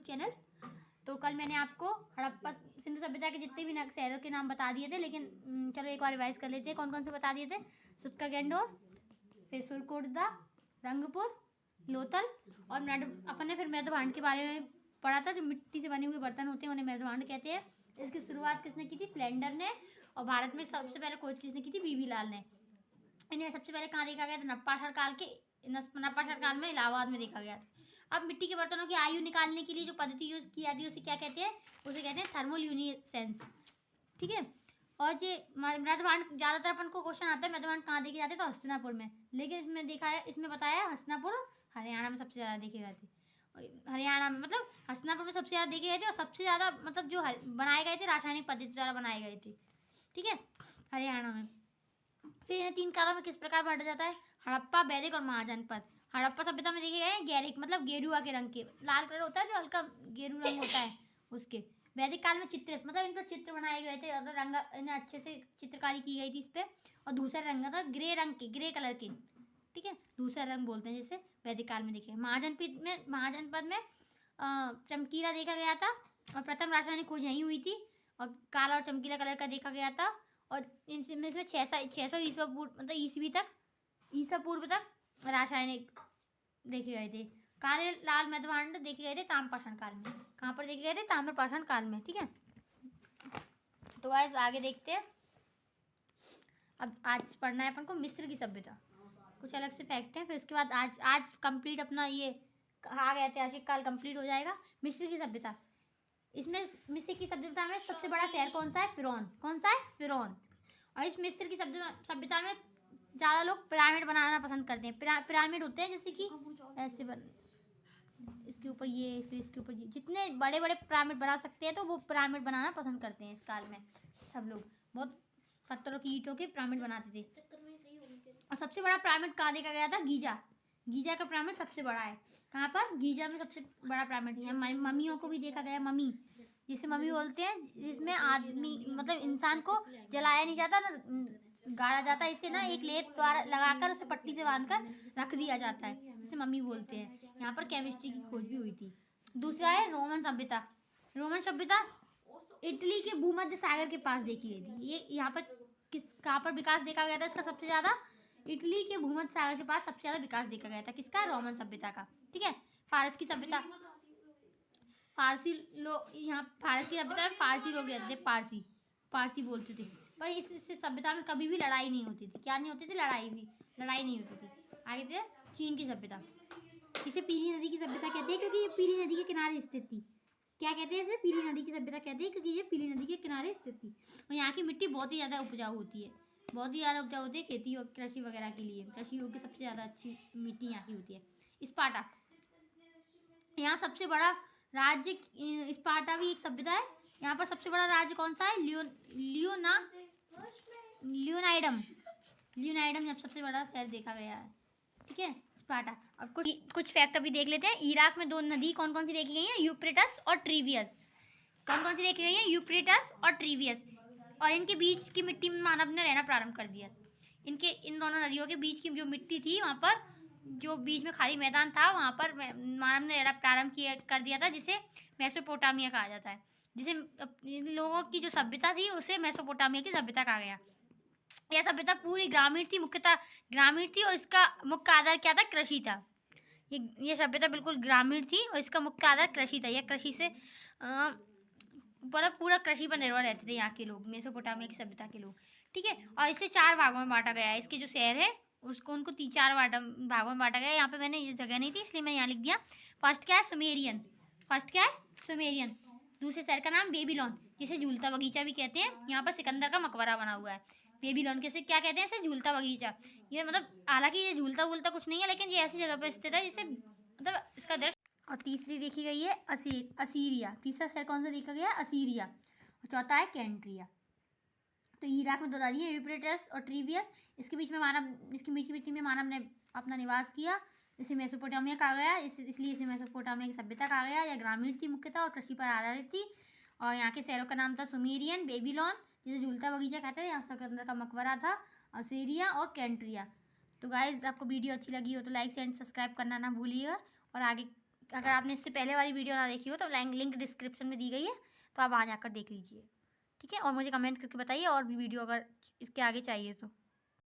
Channel. तो कल मैंने आपको हड़प्पा सिंधु सभ्यता के जितने भी शहरों के नाम बता दिए थे, लेकिन चलो एक बार रिवाइज कर लेते हैं कौन कौन से बता दिए थे। सुत्का गेंडोर, फिर सुरकोटदा, रंगपुर, लोथल और अपन ने फिर मृदभांड के बारे में पढ़ा था। जो मिट्टी से बने हुए बर्तन होते हैं उन्हें मृदभांड कहते हैं। इसकी शुरुआत किसने की थी? फ्लेंडर ने। और भारत में सबसे पहले खोज किसने की थी? बीबी लाल ने। इन्हें सबसे पहले कहाँ देखा गया था? नप्पाषाढ़ काल में इलाहाबाद में देखा गया था। अब मिट्टी के बर्तनों की आयु निकालने के लिए जो पद्धति यूज की जाती है उसे क्या कहते हैं? उसे कहते हैं थर्मोल्यूमिनेसेंस। ठीक है। और ये मृदभांड ज्यादातर अपन को क्वेश्चन आता है मृदभांड कहाँ देखे जाते हैं? तो हस्तिनापुर में। लेकिन इसमें देखा है, इसमें बताया हस्तिनापुर हरियाणा में सबसे ज्यादा देखे गए थे। हरियाणा में मतलब हस्तिनापुर में सबसे ज्यादा देखे गए थे और सबसे ज्यादा मतलब जो बनाए गए थे रासायनिक पद्धति द्वारा बनाए गए थे। ठीक है, हरियाणा में। फिर इन्हें 3 कालों में किस प्रकार बांटा जाता है? हड़प्पा, वैदिक और महाजनपद। हड़प्पा सभ्यता में देखे गए गैरिक मतलब गेरुआ के रंग के, लाल कलर होता है जो हल्का गेरू रंग होता है उसके। वैदिक काल में चित्रित मतलब इनका चित्र बनाए गए थे और रंग इन्हें अच्छे से चित्रकारी की गई थी इस पे। और दूसरा रंग था ग्रे रंग के, ग्रे कलर के। ठीक है, दूसरा रंग बोलते हैं जिसे वैदिक काल में देखे। महाजनपद में चमकीला देखा गया था और प्रथम रासायनिक खोज यहीं हुई थी और काला और चमकीला कलर का देखा गया था। और इनमें 600 ईसा पूर्व मतलब ईसा पूर्व तक रासायनिक देखे गए थे। काले लाल मृदभांड देखे गए थे ताम्रपाषाण काल में। कहाँ पर देखे गए थे? ताम्रपाषाण काल में। ठीक है, तो गाइस आगे देखते हैं। अब आज पढ़ना है अपन को मिस्र की सभ्यता, कुछ अलग से फैक्ट है। फिर उसके बाद आज कंप्लीट अपना ये आ गया ऐतिहासिक काल कंप्लीट हो जाएगा। मिस्र की सभ्यता, इसमें मिस्र की सभ्यता में सबसे बड़ा शहर कौन सा है? फिरौन। कौन सा है? फिरौन। और इस मिस्र की सभ्यता में ज़्यादा लोग पिरामिड बनाना पसंद करते हैं। पिरामिड होते हैं जैसे कि ऐसे इसके ऊपर ये, फिर इसके ऊपर जितने बड़े बड़े पिरामिड बना सकते हैं तो वो पिरामिड बनाना पसंद करते हैं। इस काल में सब लोग बहुत पत्थरों की ईंटों के पिरामिड बनाते थे। और सबसे बड़ा पिरामिड कहाँ देखा गया था? गीजा। गीजा का पिरामिड सबसे बड़ा है। कहाँ पर? गीजा में सबसे बड़ा पिरामिड है। मम्मियों को भी देखा गया, मम्मी जिसे मम्मी बोलते हैं, जिसमें आदमी मतलब इंसान को जलाया नहीं जाता ना, गाड़ा जाता है। इसे ना एक लेप द्वारा लगाकर उसे पट्टी से बांधकर रख दिया जाता है, जिसे मम्मी बोलते हैं। यहाँ पर केमिस्ट्री की खोज भी हुई थी। दूसरा है रोमन सभ्यता। रोमन सभ्यता इटली के भूमध्य सागर के पास देखी गई थी। ये यहाँ पर कहाँ पर विकास देखा गया था इसका सबसे ज्यादा? इटली के भूमध्य सागर के पास सबसे ज्यादा विकास देखा गया था। किसका? रोमन सभ्यता का। ठीक है, फारस की सभ्यता, फारसी लोग यहाँ फारस की सभ्यता में फारसी लोग रहते थे, पारसी बोलते थे। पर इस सभ्यता में कभी भी लड़ाई नहीं होती थी। क्या नहीं होती थी? लड़ाई नहीं होती थी। आगे थे चीन की सभ्यता। इसे पीली नदी की सभ्यता कहते हैं क्योंकि ये पीली नदी के किनारे स्थित थी। क्या कहते हैं इसे? पीली नदी की सभ्यता कहते हैं क्योंकि ये पीली नदी के किनारे स्थित थी। और यहाँ की मिट्टी बहुत ही ज़्यादा उपजाऊ होती है, बहुत ही ज़्यादा उपजाऊ होती है खेती और कृषि वगैरह के लिए। कृषि योग्य सबसे ज़्यादा अच्छी मिट्टी यहाँ की होती है। स्पार्टा, यहाँ सबसे बड़ा राज्य स्पार्टा भी एक सभ्यता है। यहाँ पर सबसे बड़ा राज्य कौन सा है? लियोनाइडम जब सबसे बड़ा शहर देखा गया है। ठीक है, स्पार्टा। अब कुछ फैक्ट अभी देख लेते हैं। इराक में 2 नदी कौन कौन सी देखी गई हैं? यूफ्रेटस और ट्रीवियस। कौन कौन सी देखी गई हैं? यूफ्रेटस और ट्रीवियस। और इनके बीच की मिट्टी में मानव ने रहना प्रारंभ कर दिया। इन दोनों नदियों के बीच की जो मिट्टी थी, वहाँ पर जो बीच में खाली मैदान था, वहाँ पर मानव ने रहना प्रारंभ कर दिया था, जिसे मेसोपोटामिया कहा जाता है। जिसे इन लोगों की जो सभ्यता थी उसे मेसोपोटामिया की सभ्यता कहा गया। यह सभ्यता पूरी ग्रामीण थी, मुख्यतः ग्रामीण थी और इसका मुख्य आधार क्या था? कृषि था। ये सभ्यता बिल्कुल ग्रामीण थी और इसका मुख्य आधार कृषि था। यह कृषि से मतलब पूरा कृषि पर निर्भर रहते थे यहाँ के लोग, मेसोपोटामिया की सभ्यता के लोग। ठीक है, और इसे 4 भागों में बांटा गया है। इसके जो शहर है उसको उनको 4 भागों में बांटा गया है। यहाँ पे मैंने ये जगह नहीं थी इसलिए मैं यहाँ लिख दिया। फर्स्ट क्या है? सुमेरियन। दूसरे शहर का नाम बेबीलोन, जिसे झूलता बगीचा भी कहते हैं। यहाँ पर सिकंदर का मकबरा बना हुआ है। बेबीलोन कैसे क्या कहते हैं? इसे झूलता बगीचा। ये मतलब हालांकि ये झूलता वूलता कुछ नहीं है, लेकिन ये ऐसी जगह पर स्थित है जिसे मतलब इसका दृश्य। और तीसरी देखी गई है असीरिया। तीसरा शहर कौन सा देखा गया? असीरिया। और चौथा है कैंट्रिया। तो इराक में 2 नदी है, यूफ्रेटस और ट्रीवियस। इसकी बीच में मानव ने अपना निवास किया। इसे मेसोपोटामिया कहा गया, इसलिए इसे मेसोपोटामिया की सभ्यता कहा गया। यह ग्रामीण थी मुख्यतः और कृषि पर आधारित थी। और यहाँ के शहरों का नाम था सुमेरियन, बेबीलोन जिसे झूलता बगीचा कहते हैं, यहाँ सिकंदर का मकबरा था, असीरिया और कैंट्रिया। तो गाइज आपको वीडियो अच्छी लगी हो तो लाइक एंड सब्सक्राइब करना ना भूलिएगा और आगे अगर आपने इससे पहले वाली वीडियो ना देखी हो तो लिंक डिस्क्रिप्शन में दी गई है, तो आप वहाँ जाकर देख लीजिए। ठीक है, और मुझे कमेंट करके बताइए और भी वीडियो अगर इसके आगे चाहिए तो।